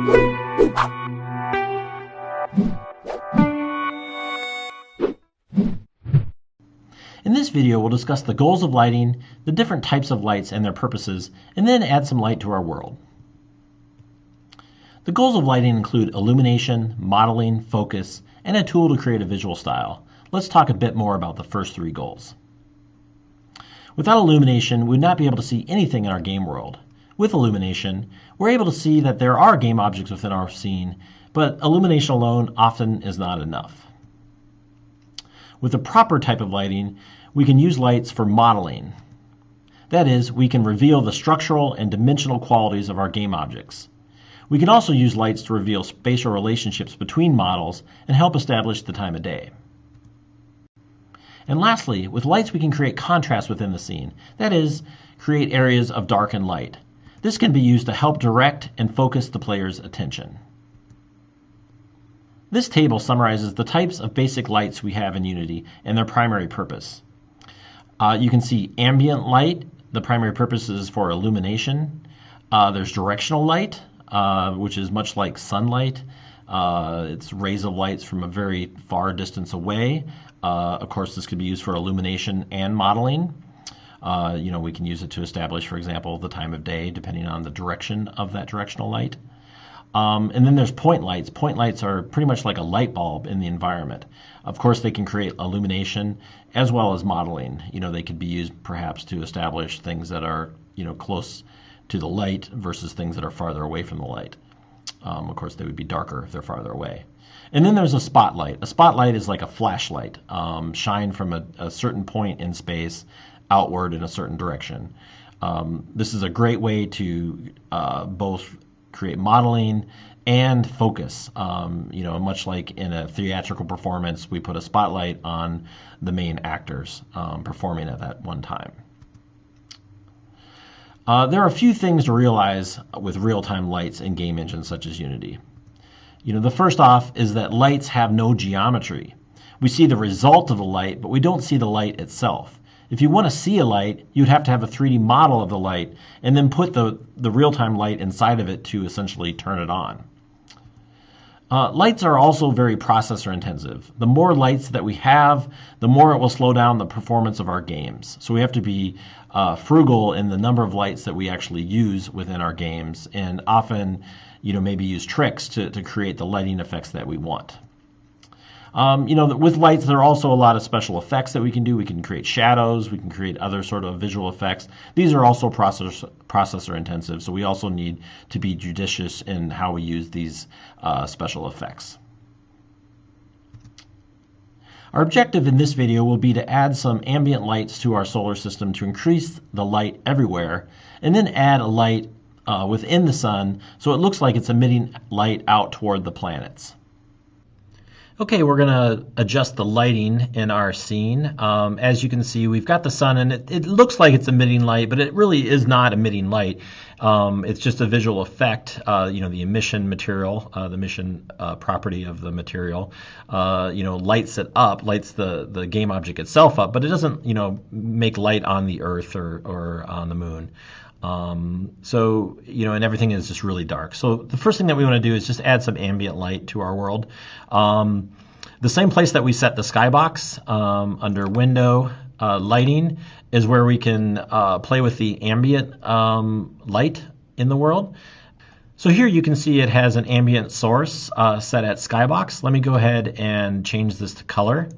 In this video, we'll discuss the goals of lighting, the different types of lights and their purposes, and then add some light to our world. The goals of lighting include illumination, modeling, focus, and a tool to create a visual style. Let's talk a bit more about the first three goals. Without illumination, we would not be able to see anything in our game world. With illumination, we're able to see that there are game objects within our scene, but illumination alone often is not enough. With the proper type of lighting, we can use lights for modeling. That is, we can reveal the structural and dimensional qualities of our game objects. We can also use lights to reveal spatial relationships between models and help establish the time of day. And lastly, with lights we can create contrast within the scene. That is, create areas of dark and light. This can be used to help direct and focus the player's attention. This table summarizes the types of basic lights we have in Unity and their primary purpose. You can see ambient light. The primary purpose is for illumination. There's directional light, which is much like sunlight. It's rays of lights from a very far distance away. Of course, this could be used for illumination and modeling. We can use it to establish, for example, the time of day, depending on the direction of that directional light. And then there's point lights. Point lights are pretty much like a light bulb in the environment. Of course, they can create illumination as well as modeling. They could be used perhaps to establish things that are, close to the light versus things that are farther away from the light. Of course, they would be darker if they're farther away. And then there's a spotlight. A spotlight is like a flashlight, shine from a certain point in space outward in a certain direction. This is a great way to both create modeling and focus. Much like in a theatrical performance, we put a spotlight on the main actors performing at that one time. There are a few things to realize with real-time lights in game engines such as Unity. The first off is that lights have no geometry. We see the result of the light, but we don't see the light itself. If you want to see a light, you'd have to have a 3D model of the light and then put the real-time light inside of it to essentially turn it on. Lights are also very processor intensive. The more lights that we have, the more it will slow down the performance of our games. So we have to be frugal in the number of lights that we actually use within our games, and often maybe use tricks to create the lighting effects that we want. With lights, there are also a lot of special effects that we can do. We can create shadows. We can create other sort of visual effects. These are also processor intensive, so we also need to be judicious in how we use these special effects. Our objective in this video will be to add some ambient lights to our solar system to increase the light everywhere, and then add a light within the sun so it looks like it's emitting light out toward the planets. Okay, we're going to adjust the lighting in our scene. As you can see, we've got the sun, and it looks like it's emitting light, but it really is not emitting light. It's just a visual effect. The emission material, the emission property of the material, lights it up, lights the game object itself up, but it doesn't, make light on the Earth or on the moon. And everything is just really dark. So the first thing that we want to do is just add some ambient light to our world. The same place that we set the skybox under window lighting is where we can play with the ambient light in the world. So here you can see it has an ambient source set at skybox. Let me go ahead and change this to color.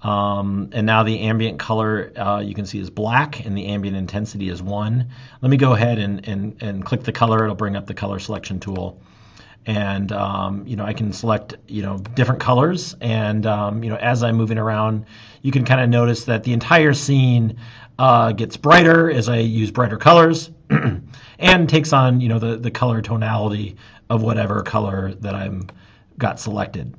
And now the ambient color you can see is black and the ambient intensity is 1. Let me go ahead and click the color. It'll bring up the color selection tool. And I can select different colors, and as I'm moving around, you can kind of notice that the entire scene gets brighter as I use brighter colors and takes on the color tonality of whatever color that I'm got selected.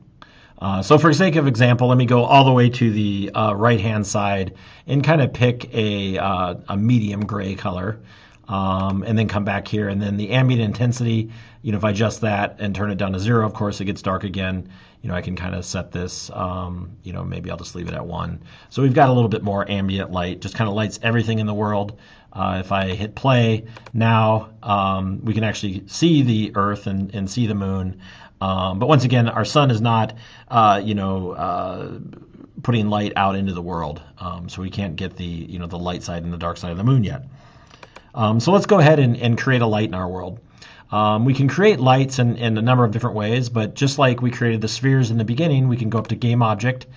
So for sake of example, let me go all the way to the right-hand side and kind of pick a medium gray color. and then come back here. And then the ambient intensity, if I adjust that and turn it down to 0, of course, it gets dark again. I can kind of set this, maybe I'll just leave it at 1. So we've got a little bit more ambient light, just kind of lights everything in the world. If I hit play now, we can actually see the Earth and see the moon. But once again, our sun is not, putting light out into the world. So we can't get the light side and the dark side of the moon yet. So let's go ahead and create a light in our world. We can create lights in a number of different ways, but just like we created the spheres in the beginning, we can go up to Game Object,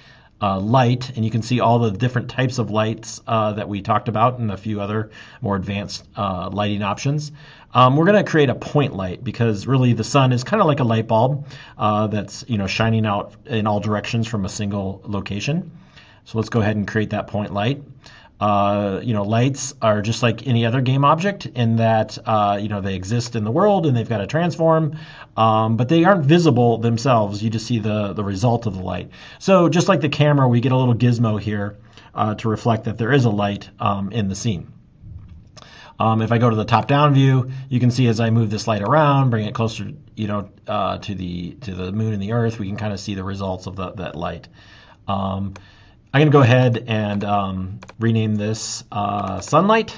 Light, and you can see all the different types of lights that we talked about and a few other more advanced lighting options. We're going to create a point light because really the sun is kind of like a light bulb that's shining out in all directions from a single location. So let's go ahead and create that point light. Lights are just like any other game object in that, they exist in the world and they've got to transform, but they aren't visible themselves. You just see the result of the light. So just like the camera, we get a little gizmo here to reflect that there is a light in the scene. If I go to the top-down view, you can see as I move this light around, bring it closer, to the moon and the Earth, we can kind of see the results of that light. I'm going to go ahead and rename this sunlight.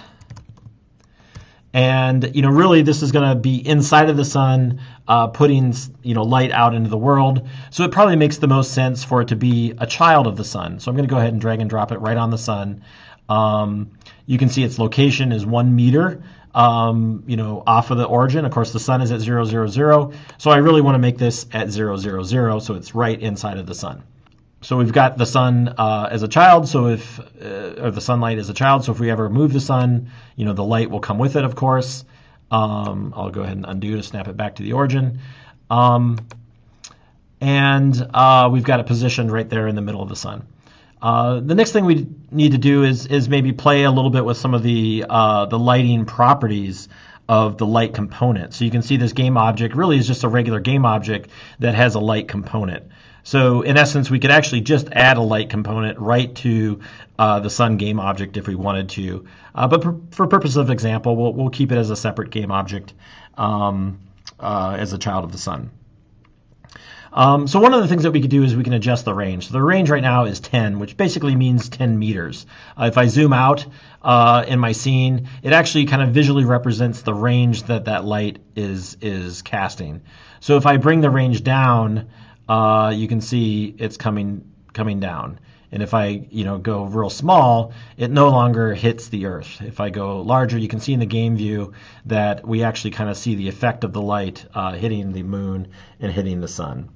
And, really this is going to be inside of the sun, putting, light out into the world. So it probably makes the most sense for it to be a child of the sun. So I'm going to go ahead and drag and drop it right on the sun. You can see its location is 1 meter, off of the origin. Of course, the sun is at 0, 0, 0. So I really want to make this at 0, 0, 0. So it's right inside of the sun. So we've got the sun as a child, or the sunlight as a child. So if we ever move the sun, the light will come with it, of course. I'll go ahead and undo to snap it back to the origin. And we've got it positioned right there in the middle of the sun. The next thing we need to do is maybe play a little bit with some of the lighting properties of the light component. So you can see this game object really is just a regular game object that has a light component. So in essence, we could actually just add a light component right to the sun game object if we wanted to. But for purpose of example, we'll keep it as a separate game object as a child of the sun. So one of the things that we could do is we can adjust the range. So the range right now is 10, which basically means 10 meters. If I zoom out in my scene, it actually kind of visually represents the range that light is casting. So if I bring the range down, you can see it's coming down. And if I go real small, it no longer hits the Earth. If I go larger, you can see in the game view that we actually kind of see the effect of the light hitting the moon and hitting the sun.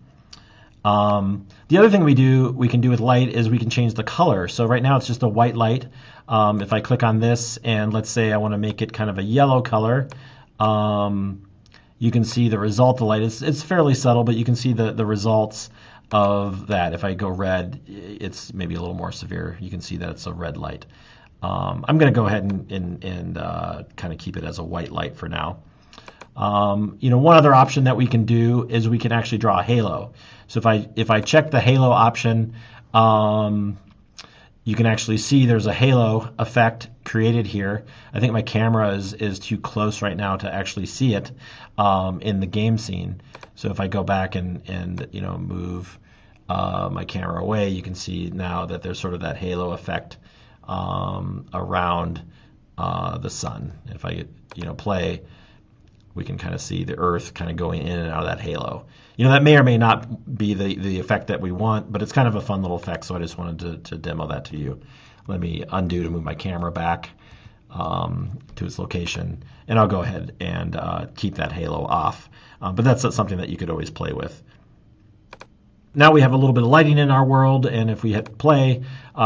The other thing we can do with light is we can change the color. So right now it's just a white light. If I click on this and let's say I want to make it kind of a yellow color, you can see the result of the light. It's fairly subtle, but you can see the results of that. If I go red, it's maybe a little more severe. You can see that it's a red light. I'm going to go ahead and kind of keep it as a white light for now. One other option that we can do is we can actually draw a halo. So if I check the halo option, you can actually see there's a halo effect created here. I think my camera is too close right now to actually see it in the game scene. So if I go back and move my camera away, you can see now that there's sort of that halo effect around the sun. If I play, we can kind of see the Earth kind of going in and out of that halo. That may or may not be the effect that we want, but it's kind of a fun little effect, so I just wanted to demo that to you. Let me undo to move my camera back to its location, and I'll go ahead and keep that halo off. But that's something that you could always play with. Now we have a little bit of lighting in our world, and if we hit play,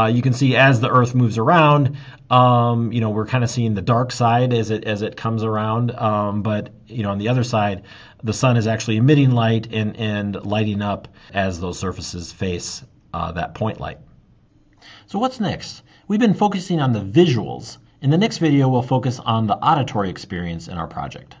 you can see as the Earth moves around, we're kind of seeing the dark side as it comes around. But on the other side, the sun is actually emitting light and lighting up as those surfaces face that point light. So what's next? We've been focusing on the visuals. In the next video, we'll focus on the auditory experience in our project.